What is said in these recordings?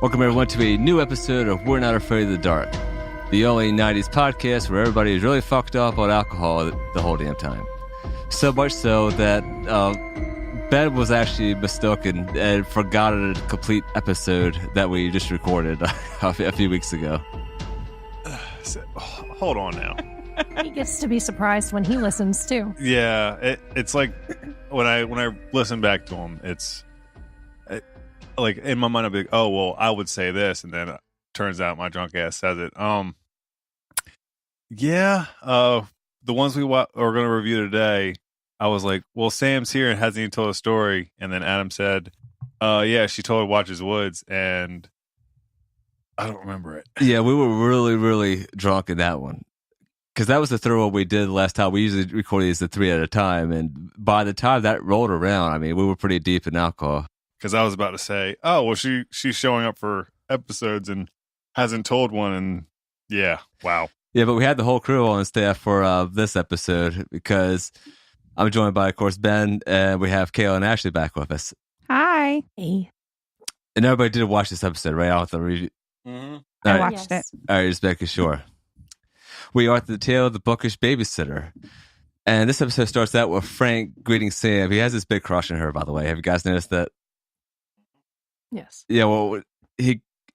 Welcome everyone to a new episode of We're Not Afraid of the Dark, the only 90s podcast where everybody is really fucked up on alcohol the whole damn time. So much so that Ben was actually mistaken and forgot a complete episode that we just recorded a few weeks ago. Hold on now. He gets to be surprised when he listens too. Yeah, it's like when I listen back to him, like in my mind I'll be like, oh well, I would say this, and then it turns out my drunk ass says it. The ones we are going to review today, I was like, well, Sam's here and hasn't even told a story, and then Adam said, yeah, she told Watches Woods, and I don't remember it. Yeah, we were really, really drunk in that one. Because that was the third one we did last time. We usually record these at 3 at a time. And by the time that rolled around, I mean, we were pretty deep in alcohol. Because I was about to say, oh, well, she's showing up for episodes and hasn't told one. And yeah, wow. Yeah, but we had the whole crew on staff for this episode because I'm joined by, of course, Ben. And we have Kayla and Ashley back with us. Hi. Hey. And everybody did watch this episode, right? I I watched it. All right, just making sure. We are at the tale of the Bookish Babysitter. And this episode starts out with Frank greeting Sam. He has this big crush on her, by the way. Have you guys noticed that? Yes. Yeah, well,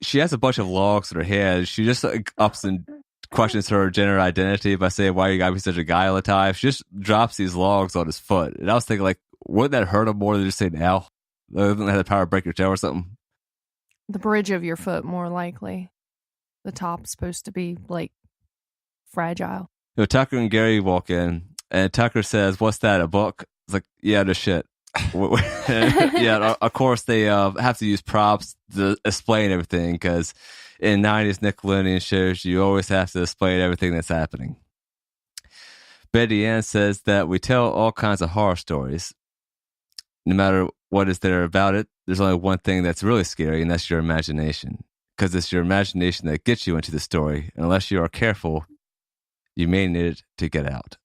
she has a bunch of logs in her head. She just ups and questions her gender identity by saying, why you gotta be such a guy all the time? She just drops these logs on his foot. And I was thinking, like, wouldn't that hurt him more than just saying, ow? Doesn't have the power to break your toe or something? The bridge of your foot, more likely. The top's supposed to be, like, fragile. You know, Tucker and Gary walk in, and Tucker says, what's that, a book? It's like, yeah, no shit. Yeah, of course they have to use props to explain everything, because in 90s Nickelodeon shows, you always have to explain everything that's happening. Betty Ann says that we tell all kinds of horror stories. No matter what is there about it, there's only one thing that's really scary, and that's your imagination. Because it's your imagination that gets you into the story. And unless you are careful, you may need it to get out.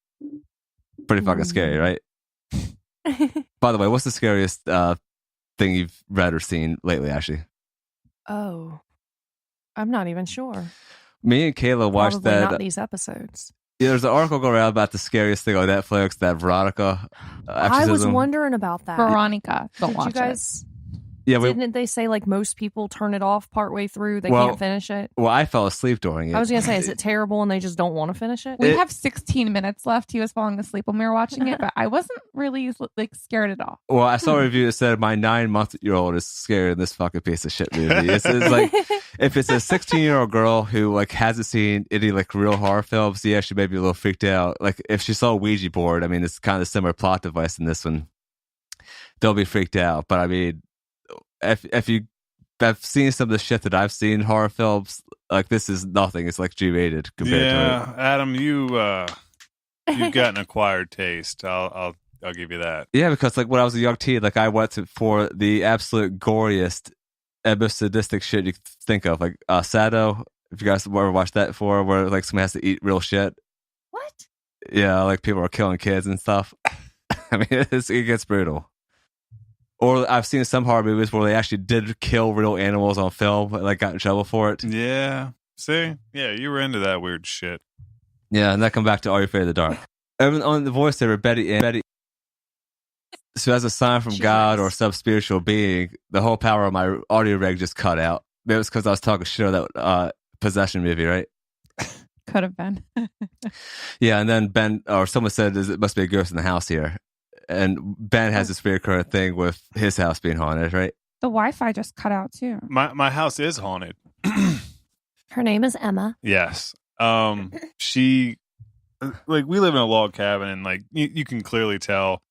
Pretty fucking scary, right? By the way, what's the scariest thing you've read or seen lately, Ashley? Oh, I'm not even sure. Me and Kayla watched Probably that. not these episodes. Yeah, there's an article going around about the scariest thing on Netflix, that Veronica I was exorcism. wondering about that. Veronica. Don't Did watch you guys? Yeah, Didn't they say like most people turn it off partway through? They can't finish it. Well, I fell asleep during it. I was gonna say, is it terrible and they just don't want to finish it? We have 16 minutes left. He was falling asleep when we were watching it, but I wasn't really like scared at all. Well, I saw a review that said my 9-month-old is scared of this fucking piece of shit movie. It's like, if it's a 16-year-old girl who like hasn't seen any like real horror films, yeah, she may be a little freaked out. Like if she saw a Ouija board, I mean, it's kind of a similar plot device in this one. They'll be freaked out. But I mean, if you have seen some of the shit that I've seen in horror films, like this is nothing. It's like G-rated compared to it. Adam, you've got an acquired taste. I'll give you that. Yeah, because like when I was a young teen, like I went for the absolute goriest and most sadistic shit you could think of, like Sado. If you guys ever watched that before, where like someone has to eat real shit. What? Yeah, like people are killing kids and stuff. I mean, it gets brutal. Or I've seen some horror movies where they actually did kill real animals on film, and like got in trouble for it. Yeah. See? Yeah, you were into that weird shit. Yeah, and that come back to Are You Afraid of the Dark? And on the voiceover, Betty, so as a sign from God or some spiritual being, the whole power of my audio rig just cut out. Maybe it was because I was talking shit on that possession movie, right? Could have been. Yeah, and then Ben, or someone said it must be a ghost in the house here. And Ben has this recurrent thing with his house being haunted, right? The Wi-Fi just cut out too. My house is haunted. Her name is Emma. Yes. She, like, we live in a log cabin, and like you can clearly tell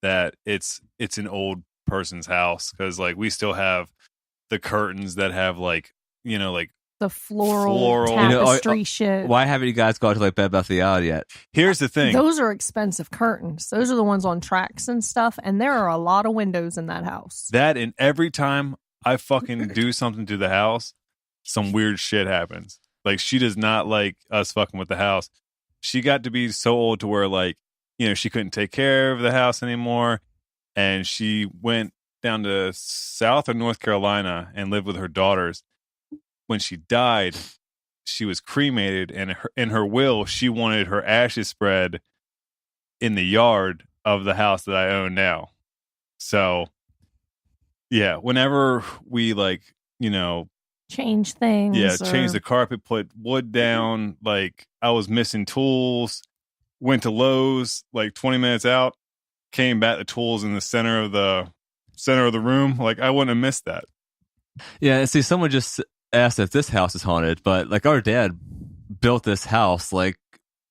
that it's an old person's house, because like we still have the curtains that have like, you know, like The floral tapestry shit. Why haven't you guys gone to like Bed Bath & Beyond yet? Here's the thing. Those are expensive curtains. Those are the ones on tracks and stuff, and there are a lot of windows in that house. That, and every time I fucking do something to the house, some weird shit happens. Like, she does not like us fucking with the house. She got to be so old to where, like, you know, she couldn't take care of the house anymore, and she went down to South or North Carolina and lived with her daughters. When she died, she was cremated, and in her will, she wanted her ashes spread in the yard of the house that I own now. So, yeah, whenever we change things. yeah, change the carpet, put wood down, like I was missing tools, went to Lowe's like 20 minutes out, came back, the tools in the center of the room. Like I wouldn't have missed that. Yeah, and see, someone just asked if this house is haunted, but like our dad built this house like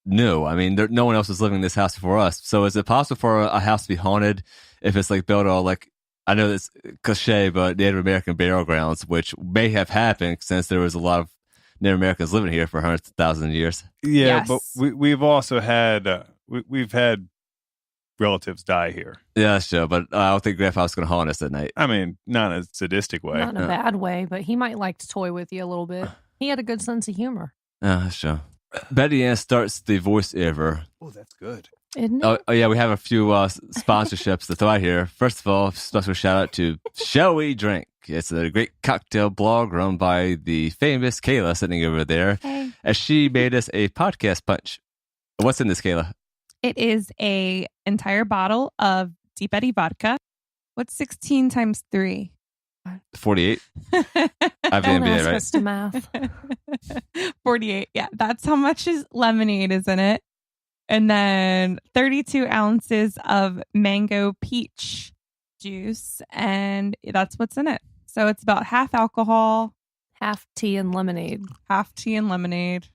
new. I mean, no one else was living in this house before us. So is it possible for a house to be haunted if it's like built on, like, I know it's cliche, but Native American burial grounds, which may have happened since there was a lot of Native Americans living here for hundreds of thousands of years. Yeah, Yes. but we've also had we've had relatives die here. Yeah, that's true, but I don't think Grandpa was going to haunt us at night. I mean, not in a sadistic way. Not in a bad way, but he might like to toy with you a little bit. He had a good sense of humor. Yeah, that's true. Betty Ann starts the voiceover. Oh, that's good. Isn't it? Oh, yeah, we have a few sponsorships to throw out here. First of all, special shout out to Shall We Drink? It's a great cocktail blog run by the famous Kayla sitting over there. Hey. As she made us a podcast punch. What's in this, Kayla? It is a entire bottle of Deep Eddy vodka. What's 16 times 3? 48. I have the Don't NBA, ask right? us to math. 48. Yeah, that's how much lemonade is in it. And then 32 ounces of mango peach juice. And that's what's in it. So it's about half alcohol, Half tea and lemonade. half tea and lemonade.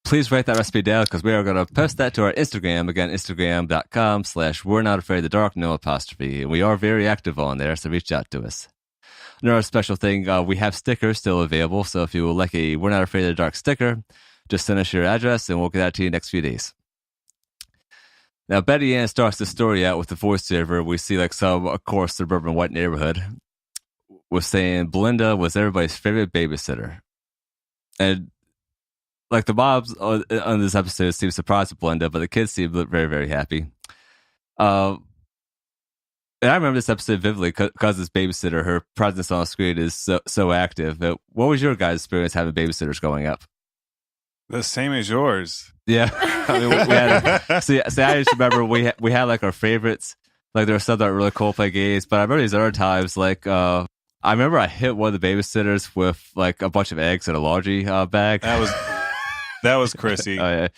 Please write that recipe down because we are going to post that to our Instagram. Again, Instagram.com/werenotafraidofthedark, no apostrophe. And we are very active on there, so reach out to us. Another special thing, we have stickers still available. So if you would like a We're Not Afraid of the Dark sticker, just send us your address and we'll get that to you next few days. Now, Betty Ann starts the story out with the voiceover. We see like some, of course, suburban white neighborhood was saying Belinda was everybody's favorite babysitter. And like the moms on this episode seem surprised at Belinda, but the kids seem very, very happy. And I remember this episode vividly because this babysitter, her presence on screen is so active. But what was your guys' experience having babysitters growing up? The same as yours. Yeah, I mean, we had. See, I just remember we had like our favorites. Like there were some that were really cool play games, but I remember these other times. Like I remember I hit one of the babysitters with like a bunch of eggs in a laundry bag. That was Chrissy. Oh, yeah.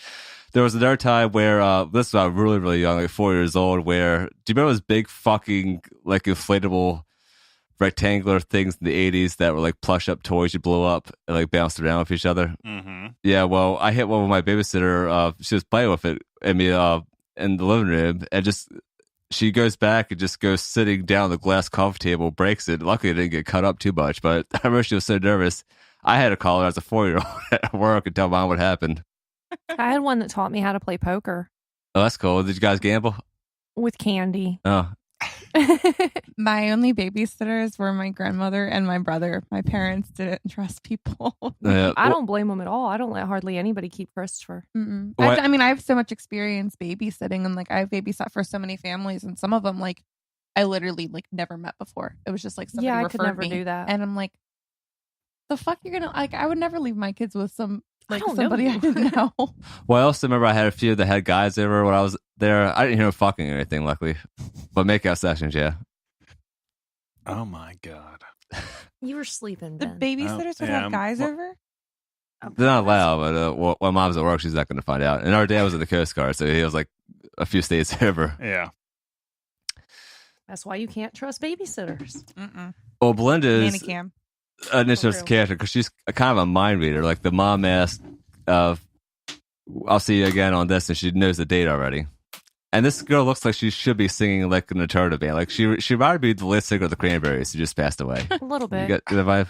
There was another time where this was really, really young, like 4 years old. Where do you remember those big fucking like inflatable rectangular things in the 80s that were like plush up toys you blow up and like bounced around with each other? Mm-hmm. Yeah, well, I hit one with my babysitter. She was playing with it in the living room, and just she goes back and just goes sitting down the glass coffee table, breaks it. Luckily, it didn't get cut up too much, but I remember she was so nervous. I had to call her as a 4-year-old at work and tell mom what happened. I had one that taught me how to play poker Oh, that's cool. Did you guys gamble? with candy. Oh, My only babysitters were my grandmother and my brother. My parents didn't trust people. yeah. I don't blame them at all. I don't let hardly anybody keep Christopher. Mm-mm. What- I mean, I have so much experience babysitting, and like I've babysat for so many families, and some of them like I literally like never met before. It was just like somebody Yeah, I could referred never me, do that. and I'm like, the fuck you're gonna like? I would never leave my kids with I don't know somebody you. I didn't know. Well, I also remember I had a few that had guys over when I was there. I didn't hear them fucking or anything, luckily. But makeout sessions, yeah. Oh my God. You were sleeping, The Ben. babysitters would yeah, have guys well- over. They're not allowed, but while mom's at work, she's not going to find out. And our dad was in the Coast Guard, so he was like a few states over. Yeah. That's why you can't trust babysitters. Mm-mm. Well, Belinda is Nanny cam. an interesting real. character because she's kind of a mind reader. Like the mom asked, I'll see you again on this, and she knows the date already. And this girl looks like she should be singing like an alternative band. Like she might be the lead singer of the Cranberries who just passed away. A little You bit. got the vibe?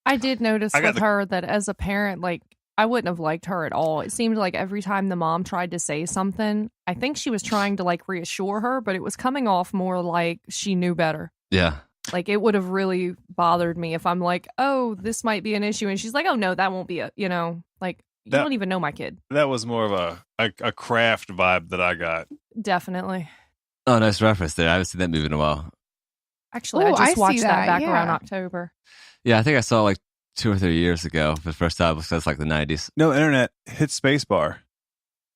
I did notice I got with the- her that as a parent, like, I wouldn't have liked her at all. It seemed like every time the mom tried to say something, I think she was trying to like reassure her, but it was coming off more like she knew better. Yeah. Like it would have really bothered me if I'm like, oh, this might be an issue. And she's like, oh, no, that won't be like, you That- don't even know my kid. That was more of a craft vibe that I got. Definitely. Oh, nice reference there. I haven't seen that movie in a while. Actually, Ooh, I I just see watched that that, back yeah. around October. Yeah, I think I saw it like 2 or 3 years ago for the first time because it's like the 90s. No internet. Hit spacebar.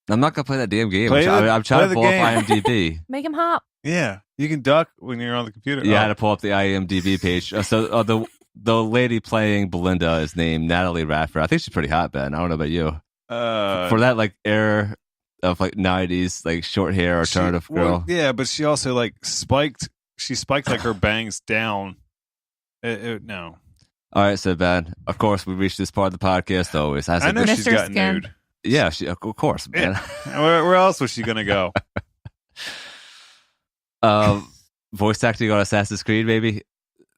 I'm not going to play that damn game. Play I'm trying to the pull up game. IMDb. Make him hop. Yeah, you can duck when you're on the computer. Yeah, I Oh. had to pull up the IMDb page. So the lady playing Belinda is named Natalie Radford. I think she's pretty hot, Ben. I don't know about you. For that like era of like 90s, like short hair alternative girl. Yeah, but she also like spiked. She spiked like her bangs down. No. All right, so Ben, of course, we reached this part of the podcast always. I know she's Mr. got Skin. nude. Yeah, of course, man. Where else was she gonna go? Voice acting on Assassin's Creed, baby.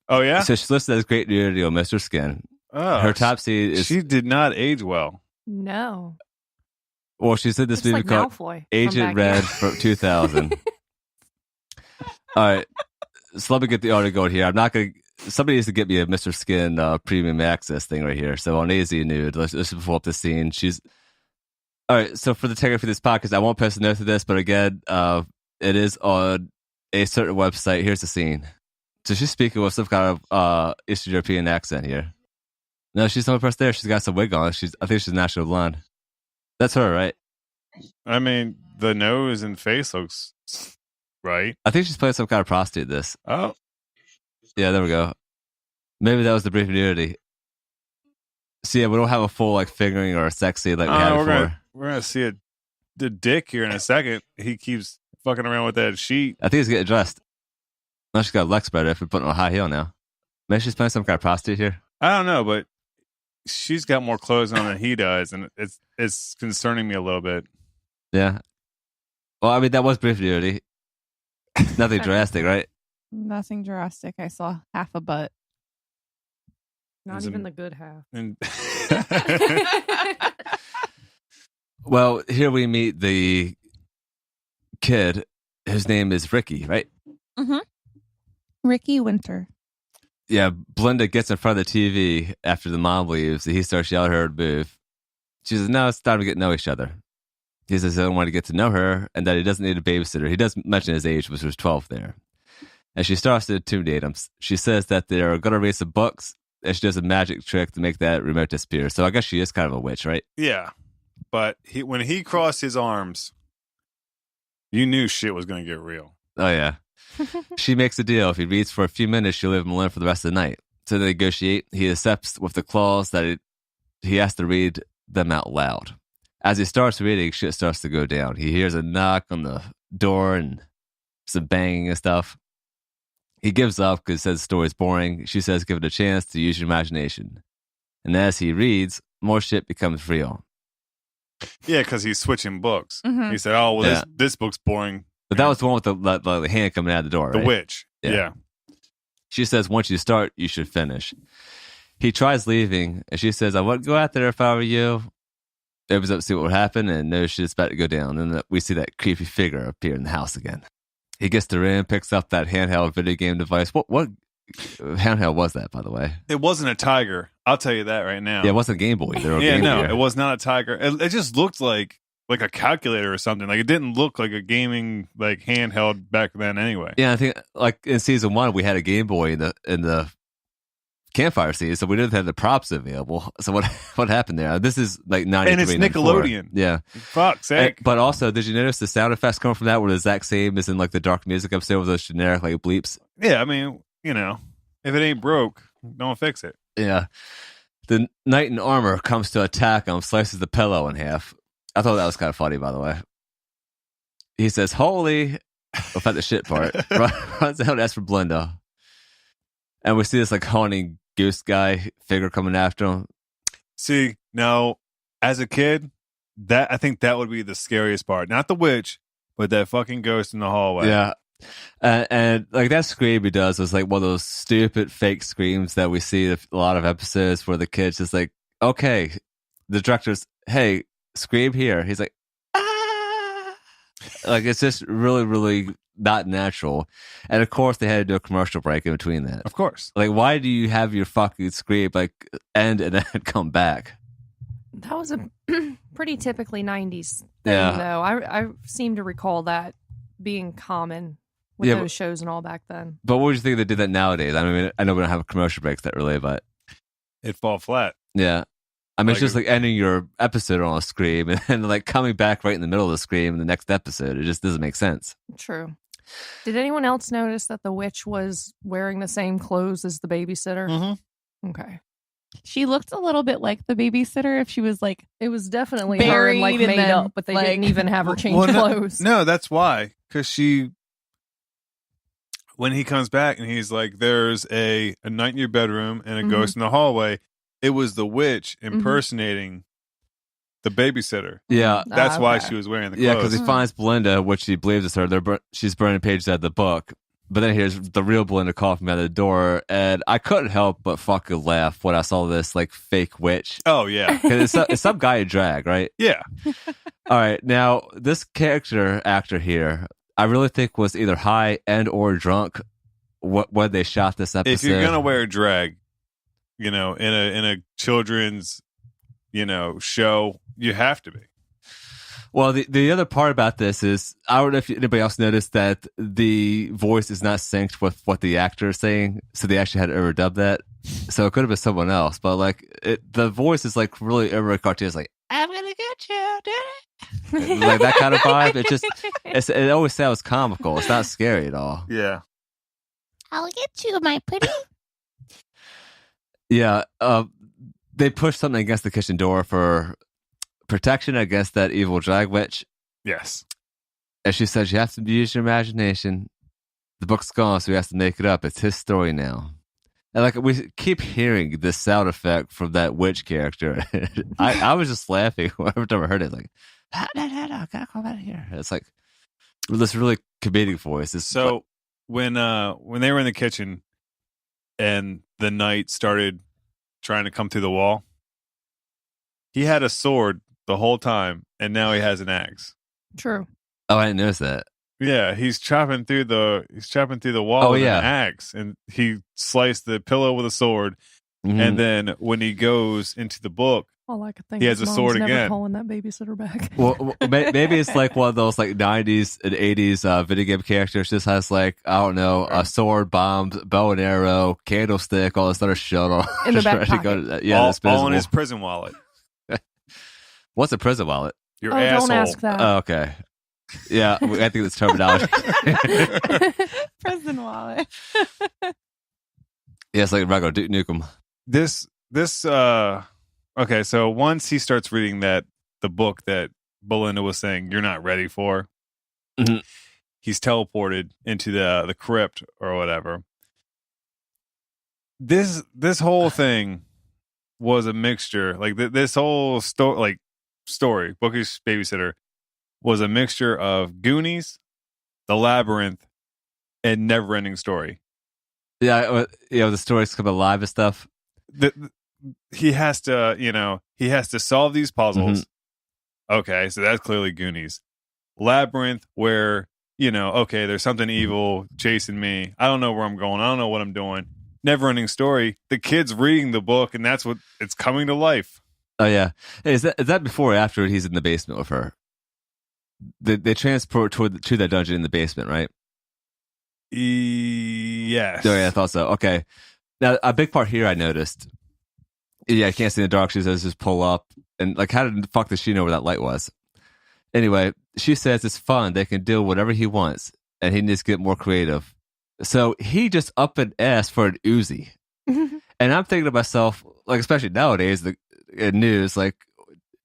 Oh yeah. So she's listed as great nudity on Mr. Skin. Oh, Her top seed is She did not age well. No. well, she's in this It's movie like called Malfoy from Agent back Red here. from 2000. All right, so let me get the audio going here. I'm not gonna. Somebody needs to get me a Mr. Skin premium access thing right here. So on AZ Nude, let's pull up the scene. She's all right. So for the integrity for this podcast, I won't post a note to this, but again, it is on a certain website. Here's the scene. So she's speaking with some kind of Eastern European accent here. No, she's the only person there. She's got some wig on. I think she's natural blonde. That's her, right? I mean, the nose and face looks right. I think she's playing some kind of prostitute. This. Oh, Yeah, there we go. Maybe that was the brief nudity. So yeah, we don't have a full like fingering or a sexy like we had before. we're gonna see the dick here in a second. He keeps fucking around with that sheet. I think he's getting dressed. Now she's got a leg spreader if we're putting on a high heel now. Maybe she's playing some kind of prostitute here. I don't know, but she's got more clothes on than he does, and it's concerning me a little bit. Yeah. Well, I mean, that was brief nudity. Nothing drastic, right? Nothing drastic. I saw half a butt. Not It's even a- the good half. And Well, here we meet the kid whose name is Ricky, right? Mm-hmm. Ricky Winter. Yeah, Belinda gets in front of the TV after the mom leaves. And he starts yelling at her to move. She says, no, it's time to get to know each other. He says, I don't want to get to know her and that he doesn't need a babysitter. He does mention his age, which was 12 there. And she starts to intimidate him. She says that they're going to read some books and she does a magic trick to make that remote disappear. So I guess she is kind of a witch, right? yeah, but when he crossed his arms, you knew shit was gonna get real. Oh, yeah. She makes a deal. If he reads for a few minutes, she'll leave him alone for the rest of the night. So they negotiate. He accepts with the clause that he has to read them out loud. As he starts reading, shit starts to go down. He hears a knock on the door and some banging and stuff. He gives up because he says the story's boring. She says, give it a chance to use your imagination. And as he reads, more shit becomes real. Yeah, because he's switching books. Mhm. He said, "Oh, well, Yeah. this book's boring." But that was the one with the hand coming out of the door, The right? witch. Yeah. Yeah. She says, once you start, you should finish. He tries leaving, and she says, I wouldn't go out there if I were you. Opens up to see what would happen, and knows shit's about to go down. And we see that creepy figure appear in the house again. He gets to in, picks up that handheld video game device. What handheld was that, by the way? It wasn't a tiger. I'll tell you that right now. Yeah, it wasn't a Game Boy. Either, or Yeah, Game no, Gear. it was not a tiger. It just looked like a calculator or something. Like it didn't look like a gaming like handheld back then. Anyway. Yeah, I think like in season 1, we had a Game Boy in the campfire scene, so we didn't have the props available. So what happened there? This is like 93, And it's 94. Nickelodeon. Yeah. Fuck's sake. But also, did you notice the sound effects coming from that were the exact same as in like the dark music episode with those generic like bleeps? Yeah, I mean, if it ain't broke, don't fix it. Yeah. The knight in armor comes to attack him, slices the pillow in half. I thought that was kind of funny, by the way. He says, holy, about the shit part. Runs out and asks for Belinda. And we see this like haunting goose guy figure coming after him. See, now, as a kid, I think that would be the scariest part. Not the witch, but that fucking ghost in the hallway. Yeah. And like that scream he does was like one of those stupid fake screams that we see in a lot of episodes where the kid's just like, okay, the director's, hey, scream here. He's like, ah. Like it's just really, really not natural. And of course they had to do a commercial break in between that. Of course. Like, why do you have your fucking scream like end and then come back? That was a pretty typically 90s thing, Yeah. though. I seem to recall that being common. with Yeah, those shows and all back then. But what would you think they did that nowadays? I mean, I know we don't have commercial breaks that really, but It'd fall flat. yeah. I mean, Like it's just like ending your episode on a scream and then like coming back right in the middle of the scream in the next episode. It just doesn't make sense. True. Did anyone else notice that the witch was wearing the same clothes as the babysitter? Mm-hmm. Okay. She looked a little bit like the babysitter if she was like It was definitely her and buried like and made then, up, but they like- didn't even have her change Well, clothes. No, that's why. Because when he comes back and he's like, there's a night in your bedroom and a ghost in the hallway, it was the witch impersonating the babysitter. Yeah. That's why okay. she was wearing the Yeah, clothes. because he finds Belinda, which he believes is her. She's burning pages out of the book. But then here's the real Belinda coughing out the door. And I couldn't help but fucking laugh when I saw this like fake witch. Oh, yeah. Because it's some guy in drag, right? Yeah. All right. Now, this actor here, I really think was either high and or drunk when they shot this episode. If you're going to wear drag, you know, in a children's, you know, show, you have to be. Well, the other part about this is, I don't know if anybody else noticed that the voice is not synced with what the actor is saying, so they actually had to overdub that. So it could have been someone else, but like the voice is like really over cartoon. It's like, I'm gonna get you, dude. Like that kind of vibe. It always sounds comical. It's not scary at all. Yeah. I'll get you, my pretty. Yeah, they pushed something against the kitchen door for protection against that evil drag witch. Yes. And she says you have to use your imagination. The book's gone, so he has to make it up. It's his story now. And like we keep hearing this sound effect from that witch character. I was just laughing every time I heard it. Like, no, I gotta come out of here. It's like this really comedic voice. So when they were in the kitchen and the knight started trying to come through the wall, he had a sword the whole time, and now he has an axe. True. Oh, I didn't notice that. Yeah, he's chopping through the wall with an axe, and he sliced the pillow with a sword. Mm-hmm. And then when he goes into the book, All I could think He is has a Mom's sword never again. calling that babysitter back. Well, maybe it's like one of those like 90s and 80s video game characters. Just has like, I don't know, a sword, bombs, bow and arrow, candlestick, all this other shit on In the just back ready to go to that. Yeah, all disposable. in his prison wallet. What's a prison wallet? Your Oh, asshole. don't ask that. Oh, okay. Yeah, I think that's terminology. Prison wallet. Yeah, it's like regular Duke Nukem. This okay, so once he starts reading the book that Belinda was saying you're not ready for, Mhm. he's teleported into the crypt or whatever. This whole thing was a mixture, like this whole story, Bookish Babysitter, was a mixture of Goonies, The Labyrinth, and Neverending Story. Yeah, the stories come alive and stuff. He has to solve these puzzles. Okay, so that's clearly Goonies. Labyrinth, where okay, there's something evil chasing me. I don't know where I'm going. I don't know what I'm doing. Neverending Story. The kid's reading the book, and that's what it's coming to life. Oh yeah, hey, is that before or after he's in the basement with her? They transport to that dungeon in the basement, right? Yes. Oh yeah, I thought so. Okay, now a big part here I noticed. Yeah, I can't see in the dark. She says just pull up, and like, how the fuck does she know where that light was? Anyway, she says it's fun. They can do whatever he wants, and he needs to get more creative. So he just up and asked for an Uzi, and I'm thinking to myself, like, especially nowadays, the news, like,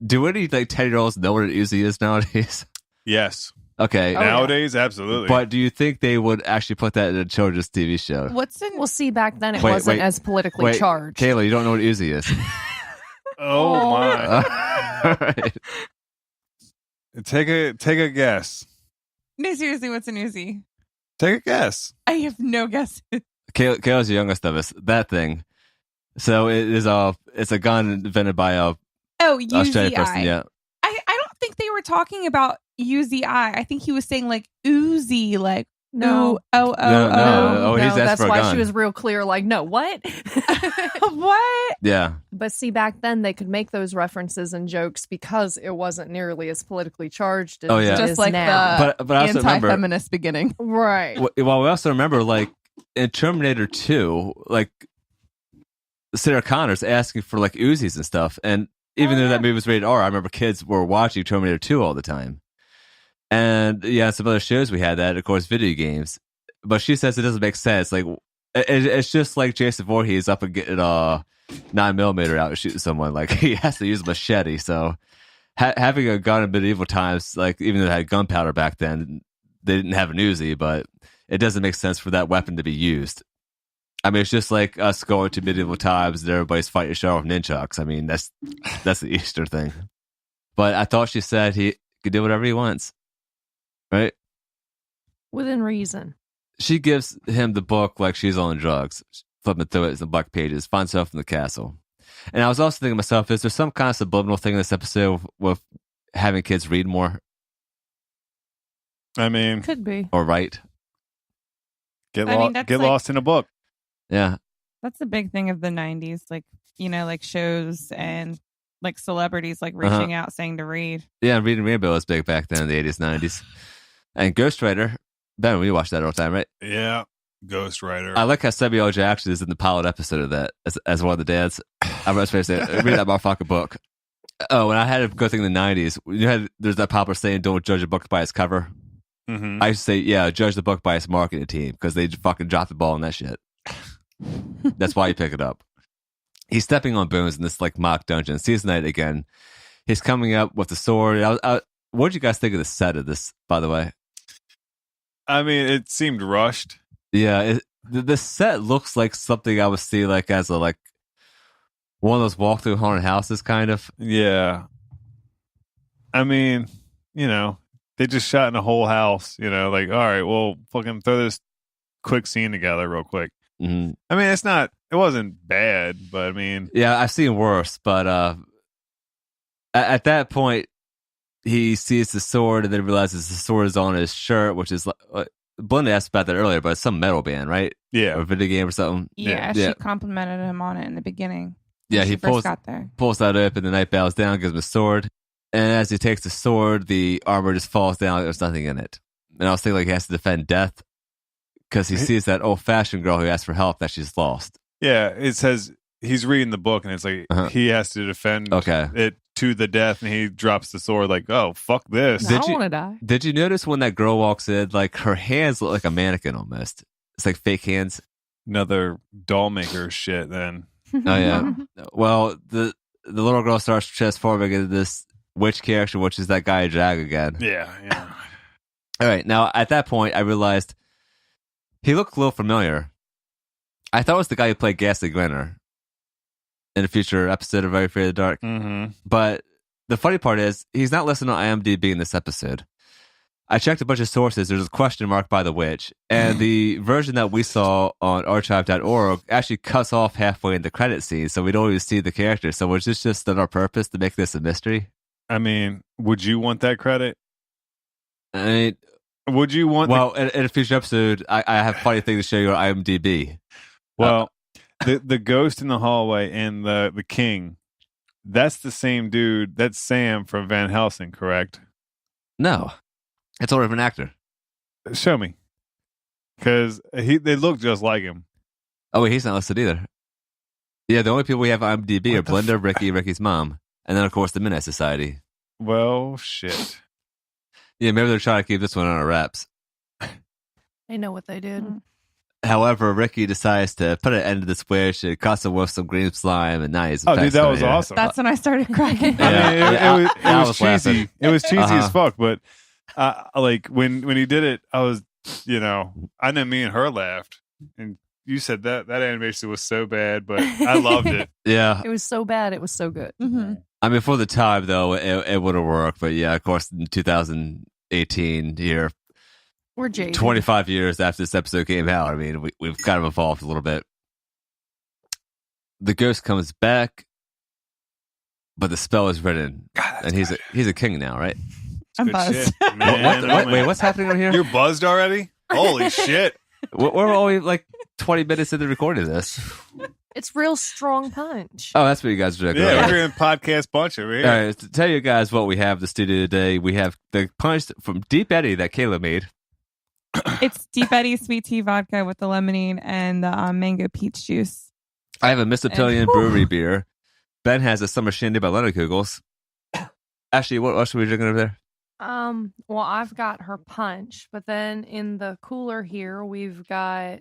do any like 10-year-olds know what an Uzi is nowadays? Yes. Okay, Nowadays, absolutely. but do you think they would actually put that in a children's TV show? Well, see, back then it Wait, wasn't wait, as politically charged. Kayla, you don't know what Uzi is. oh my! All right. Take a guess. No, seriously, what's an Uzi? Take a guess. I have no guesses. Kayla's the youngest of us. That thing. So it's a gun invented by a Australian person. UZI. Yeah. I don't think they were talking about UZI. I think he was saying like Uzi, like No. No. Oh, he's asked that's for a why gun. she was real clear. Like, no, what? What? Yeah. But see, back then they could make those references and jokes because it wasn't nearly as politically charged as it Just is like now. the But I also remember, anti-feminist beginning. Right. well, we also remember, like, in Terminator 2, like, Sarah Connor's asking for, like, Uzis and stuff. And even though that movie was rated R, I remember kids were watching Terminator 2 all the time. And, yeah, some other shows we had that, of course, video games. But she says it doesn't make sense. Like, it's just like Jason Voorhees up and getting a 9mm out and shooting someone. Like, he has to use a machete. So having a gun in medieval times, like, even though they had gunpowder back then, they didn't have an Uzi, but it doesn't make sense for that weapon to be used. I mean, it's just like us going to medieval times and everybody's fighting each other with nunchucks. I mean, that's the Easter thing. But I thought she said he could do whatever he wants. Right? Within reason. She gives him the book like she's on drugs, flipping through it in the black pages, finds stuff in the castle. And I was also thinking to myself, is there some kind of subliminal thing in this episode with having kids read more I mean, Could be. or write? get that's like- lost in a book. Yeah. That's the big thing of the 90s. Like, like shows and like celebrities like reaching out saying to read. Yeah, and Reading Rainbow was big back then in the 80s, 90s. And Ghost Rider, Ben, we watched that all the time, right? Yeah, Ghost Rider. I like how Samuel L. Jackson is in the pilot episode of that as one of the dads. I was supposed to say, read that motherfucking book. Oh, and I had a good thing in the 90s. There's that popular saying, don't judge a book by its cover. Mm-hmm. I used to say, yeah, judge the book by its marketing team because they fucking dropped the ball on that shit. That's why you pick it up. He's stepping on bones in this like mock dungeon. Season night again. He's coming up with the sword. What did you guys think of the set of this, by the way? I mean, it seemed rushed. Yeah, the set looks like something I would see like as a like one of those walk through haunted houses kind of. Yeah. I mean, they just shot in a whole house, like, all right, well, fucking throw this quick scene together real quick. Mm-hmm. I mean, it wasn't bad, but I mean, yeah, I've seen worse, but at that point he sees the sword and then realizes the sword is on his shirt, which is like, Belinda asked about that earlier, but it's some metal band, right? yeah. Or a video game or something. Yeah, Yeah. she complimented him on it in the beginning. Yeah, when he she first pulls got there. that up and the knight bows down, gives him a sword. And as he takes the sword, the armor just falls down. There's nothing in it. And I was thinking like he has to defend death because he sees that old-fashioned girl who asks for help that she's lost. Yeah, it says he's reading the book and it's like he has to defend it to the death, and he drops the sword like, oh, fuck this. I don't want to die. Did you notice when that girl walks in, like her hands look like a mannequin almost? It's like fake hands. Another doll maker shit then. Oh yeah. Well, the little girl starts transforming into this witch character, which is that guy Jag again. Yeah. All right. Now at that point, I realized he looked a little familiar. I thought it was the guy who played Ghastly Grinner in a future episode of Very Afraid of the Dark. Mm-hmm. But the funny part is he's not listed on IMDb in this episode. I checked a bunch of sources. There's a question mark by the witch, and the version that we saw on archive.org actually cuts off halfway in the credit scene, so we don't even see the character. So was this just done on purpose to make this a mystery? I mean, would you want that credit? I mean, would you want? Well, in a future episode, I have a funny thing to show you on IMDb. Well, the ghost in the hallway and the king, that's the same dude. That's Sam from Van Helsing, correct? No. It's all of an actor. Show me. Because they look just like him. Oh, wait, he's not listed either. Yeah, the only people we have on IMDb are Belinda, Ricky, Ricky's mom, and then, of course, the Midnight Society. Well, shit. Yeah, maybe they're trying to keep this one on our wraps. They know what they did. However, Ricky decides to put an end to this wish and cuts him with some green slime, and now he's Oh, dude, that was awesome. That's when I started cracking. It was cheesy. laughing. It was cheesy as fuck, but like when he did it, I was, I know me and her laughed, and you said that animation was so bad, but I loved it. Yeah. It was so bad, it was so good. Mm-hmm. I mean, for the time, though, it would have worked. But yeah, of course, in 2018 here, We're jaded. 25 years after this episode came out, I mean, we've kind of evolved a little bit. The ghost comes back, but the spell is written, and he's a king now, right? I'm Good buzzed. shit, man. Wait, what's happening over here? You're buzzed already? Holy shit. We're only like 20 minutes into recording this. It's real strong punch. Oh, that's what you guys are drinking. Yeah, right? we're in podcast bunch over here. All right, to tell you guys what we have in the studio today, we have the punch from Deep Eddy that Kayla made. It's Deep Eddy sweet tea vodka with the lemonade and the mango peach juice. I have a Mississippi brewery beer. Ben has a Summer Shandy by Leonard Kugels. Ashley, what else are we drinking over there? Well, I've got her punch, but then in the cooler here, we've got,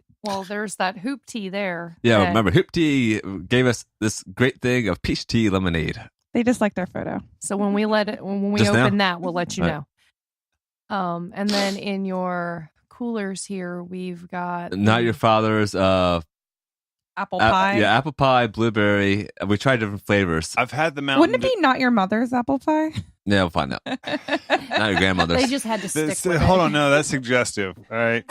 there's that hoop tea there. Yeah, that- remember, Hoop Tea gave us this great thing of peach tea lemonade. They just like their photo. So when we Just open now? that, we'll let you All right. know. And then in your coolers here, we've got Not your father's Apple pie. yeah, apple pie, blueberry. We tried different flavors. I've had the Mountain Wouldn't it be not your mother's apple pie? Yeah, we'll find out. Not your grandmother's. They just had to stick with it. Hold on, no, that's suggestive. All right.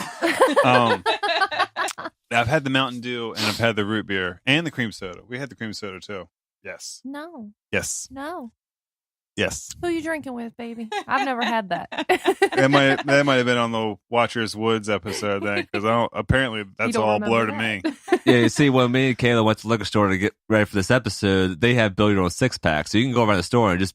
I've had the Mountain Dew and I've had the root beer and the cream soda. We had the cream soda too. Yes. No, Yes. no. Yes. Who you drinking with, baby? I've never had that. That might have been on the Watchers Woods episode then, because apparently that's don't all blur to remember me. that. Yeah, you see, when me and Kayla went to the liquor store to get ready for this episode, they have build your own 6-pack. So you can go around the store and just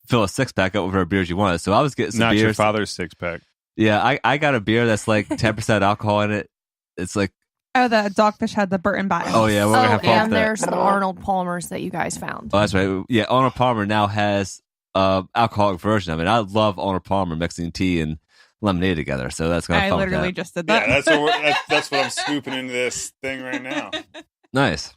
fill a 6-pack up with whatever beers you want. So I was getting some Not beers. your father's 6-pack. Yeah, I got a beer that's like 10% alcohol in it. It's like, Oh, the Dogfish had the Burton Batten. oh yeah, we're gonna have fun and with that. there's the Arnold Palmers that you guys found. Oh, that's right. Yeah, Arnold Palmer now has alcoholic version of it. I love Arnold Palmer mixing tea and lemonade together. So that's gonna I fun literally with just did that. Yeah, that's what I'm scooping into this thing right now. that. Nice.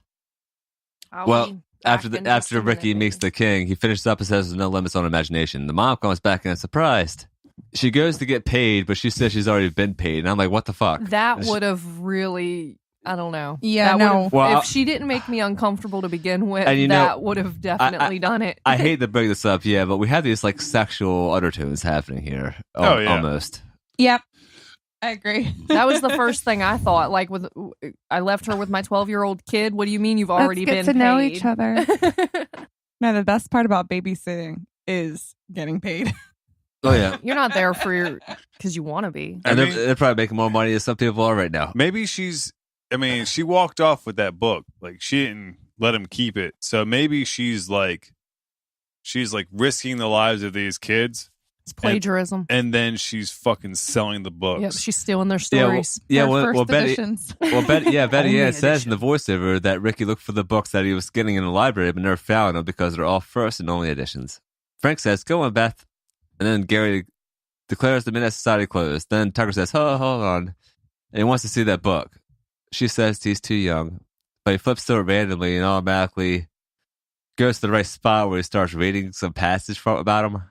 I'll Well, be back in just after a minute, Ricky meets baby. the king, he finishes up and says there's no limits on imagination. The mom comes back and is surprised. She goes to get paid, but she says she's already been paid. And I'm like, what the fuck? That would have really, I don't know. Yeah, That no. would've- Well, if she didn't make me uncomfortable to begin with, And you know, that would have definitely done it. I hate to bring this up, yeah, but we have these like sexual undertones happening here. Oh, yeah. Almost. Yep. I agree. That was the first thing I thought. Like, I left her with my 12-year-old kid. What do you mean you've already Let's been get to know paid? each other. No, the best part about babysitting is getting paid. Oh, yeah. You're not there because you want to be. And I mean- they're probably making more money than some people are right now. Maybe she walked off with that book. Like, she didn't let him keep it. So maybe she's like risking the lives of these kids, It's plagiarism. and then she's fucking selling the books. Yep, she's stealing their Yeah, stories. Yeah, Their well, first Betty, editions. Betty Only Ann says in edition. the voiceover that Ricky looked for the books that he was getting in the library but never found them because they're all first and only editions. Frank says, "Go on, Beth." And then Gary declares the Midnight Society closed. Then Tucker says, hold on. And he wants to see that book. She says he's too young. But he flips through it randomly and automatically goes to the right spot where he starts reading some passage about him.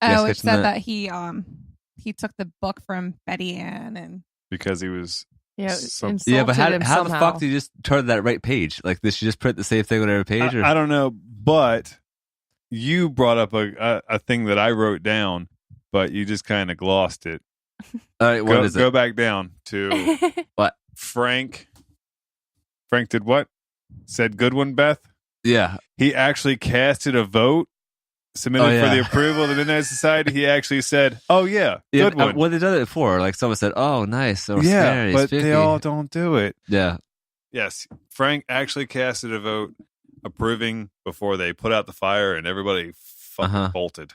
Yes, Oh, it catching said that? that he took the book from Betty Ann and because he was Yeah, Some- Yeah, but insulted him how the somehow. fuck did you just turn to that right page? Like, did she just print the same thing on every page? Or? I don't know, but you brought up a thing that I wrote down, but you just kind of glossed it. All right, what is Go it? back down to What? Frank. Frank did what? Said good one, Beth. Yeah. He actually casted a vote, submitted Oh, yeah. for the approval of the Midnight Society. He actually said, "Oh yeah, good one." What they done it before? Like someone said, "Oh, nice," or Yeah, scary, but spooky. they all don't do it. Yeah. Yes, Frank actually casted a vote approving before they put out the fire, and everybody fucking bolted.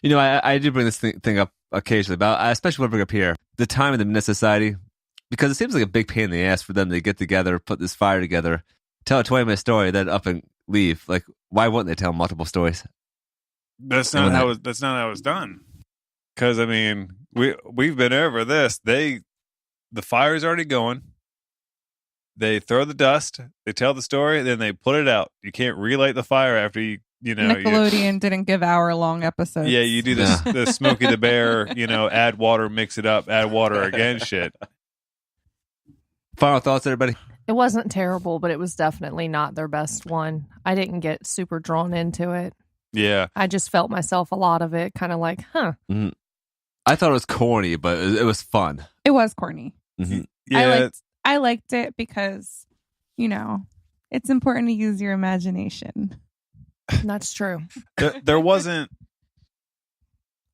You know, I do bring this thing up occasionally, but I especially want to bring up here the time of the Midnight Society, because it seems like a big pain in the ass for them to get together, put this fire together, tell a 20-minute story, then up and leave. Like, why wouldn't they tell multiple stories? That's And not when how that's not how it's done. Because I mean, we've been over this. The fire's already going. They throw the dust. They tell the story. Then they put it out. You can't relight the fire after you know. Nickelodeon didn't give hour-long episodes. Yeah, you do this the Smokey the Bear. Add water, mix it up, add water again. Shit. Final thoughts, everybody? It wasn't terrible, but it was definitely not their best one. I didn't get super drawn into it. Yeah. I just felt myself a lot of it, kind of like, huh. I thought it was corny, but it was fun. It was corny. Mm-hmm. Yeah. I liked it because, it's important to use your imagination. That's true. There wasn't.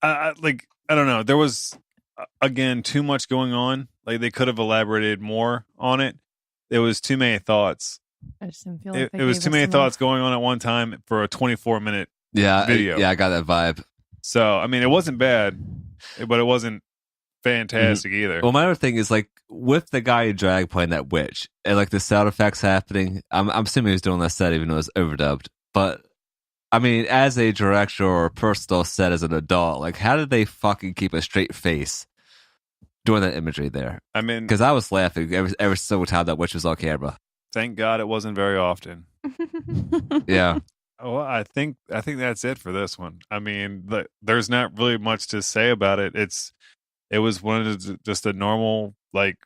I don't know. There was again too much going on. Like they could have elaborated more on it. it was too many thoughts. I just didn't feel like It was too many thoughts going on at one time for a 24-minute video. I got that vibe. So, I mean, it wasn't bad, but it wasn't fantastic either. Well, my other thing is like with the guy in drag playing that witch and like the sound effects happening. I'm assuming he was doing that set even though it was overdubbed. But I mean, as a director or a personal set as an adult, like how did they fucking keep a straight face doing that imagery there? I mean, because I was laughing every single time that witch was on camera. Thank God it wasn't very often. Yeah. Well, I think that's it for this one. I mean, there's not really much to say about it. It was just a normal, like,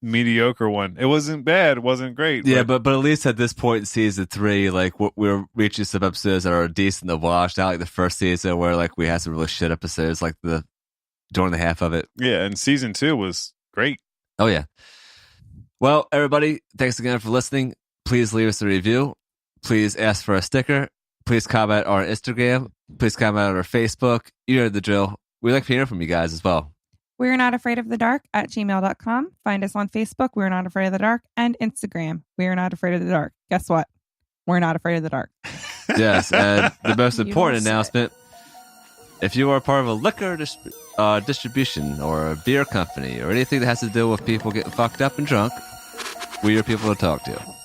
mediocre one. It wasn't bad. It wasn't great. Yeah, but at least at this point in season 3, like we're reaching some episodes that are decent to watch. Not like the first season where like we had some really shit episodes, like during the half of it. Yeah, and season 2 was great. Oh yeah. Well, everybody, thanks again for listening. Please leave us a review. Please ask for a sticker. Please comment on our Instagram. Please comment on our Facebook. You know the drill. We like hearing from you guys as well. We're not afraid of the dark at gmail.com. Find us on Facebook. We're not afraid of the dark, and Instagram. We're not afraid of the dark. Guess what? We're not afraid of the dark. Yes. And the most important announcement, if you are part of a liquor distribution or a beer company or anything that has to do with people getting fucked up and drunk, we are people to talk to.